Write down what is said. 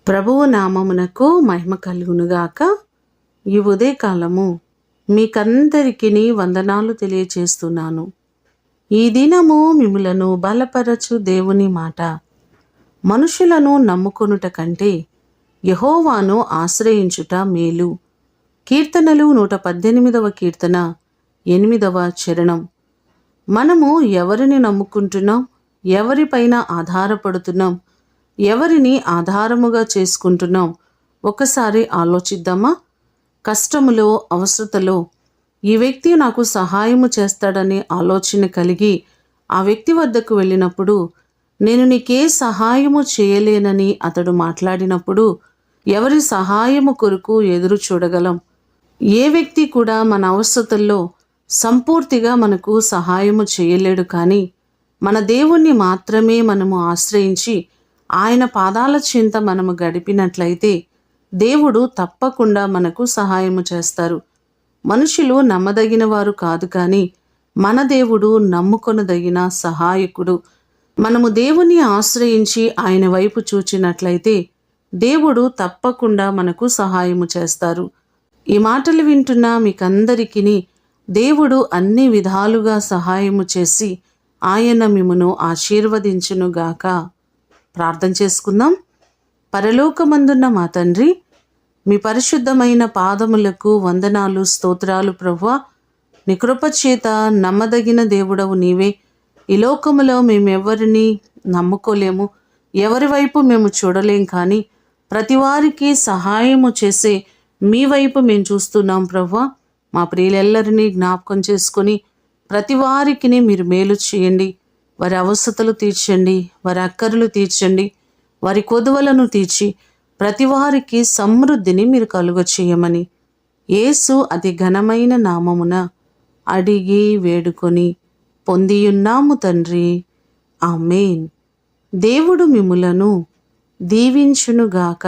ప్రభువు నామమునకు మహిమ కలుగునుగాక. ఈ ఉదయకాలము మీకందరికీ వందనాలు తెలియచేస్తున్నాను. ఈ దినము మిమ్ములను బలపరచు దేవుని మాట. మనుషులను నమ్ముకొనుట కంటే యెహోవాను ఆశ్రయించుట మేలు. కీర్తనలు 118వ కీర్తన 8వ చరణం. మనము ఎవరిని నమ్ముకుంటున్నాం? ఎవరిపైన ఆధారపడుతున్నాం? ఎవరిని ఆధారముగా చేసుకుంటున్నాం? ఒకసారి ఆలోచిద్దామా? కష్టములో, అవసరతలో ఈ వ్యక్తి నాకు సహాయము చేస్తాడనే ఆలోచన కలిగి ఆ వ్యక్తి వద్దకు వెళ్ళినప్పుడు, నేను నీకే సహాయము చేయలేనని అతడు మాట్లాడినప్పుడు ఎవరి సహాయము కొరకు ఎదురు చూడగలం? ఏ వ్యక్తి కూడా మన అవసరతల్లో సంపూర్తిగా మనకు సహాయము చేయలేడు. కానీ మన దేవుణ్ణి మాత్రమే మనము ఆశ్రయించి ఆయన పాదాల చెంత మనము గడిపినట్లయితే దేవుడు తప్పకుండా మనకు సహాయము చేస్తారు. మనుషులు నమ్మదగిన వారు కాదు, కానీ మన దేవుడు నమ్ముకొనదగిన సహాయకుడు. మనము దేవుని ఆశ్రయించి ఆయన వైపు చూచినట్లయితే దేవుడు తప్పకుండా మనకు సహాయము చేస్తారు. ఈ మాటలు వింటున్న మీకందరికీ దేవుడు అన్ని విధాలుగా సహాయము చేసి ఆయన మిమ్మును ఆశీర్వదించునుగాక. ప్రార్థన చేసుకుందాం. పరలోకమందున్న మా తండ్రి, మీ పరిశుద్ధమైన పాదములకు వందనాలు, స్తోత్రాలు ప్రభువా. నీ కృప చేత నమ్మదగిన దేవుడవు నీవే. ఈ లోకములో మేమెవరిని నమ్ముకోలేము, ఎవరి వైపు మేము చూడలేం, కానీ ప్రతి వారికి సహాయము చేసే మీ వైపు మేము చూస్తున్నాం ప్రభువా. మా ప్రియులెల్లరినీ జ్ఞాపకం చేసుకొని ప్రతి వారికి మీరు మేలు చేయండి. వారి అవసరతలు తీర్చండి, వారి అక్కర్లు తీర్చండి, వారి కొదువలను తీర్చి ప్రతి వారికి సమృద్ధిని మీరు కలుగచేయమని యేసు అతి ఘనమైన నామమున అడిగి వేడుకొని పొందియున్నాము తండ్రి. ఆమేన్. దేవుడు మిమ్ములను దీవించునుగాక.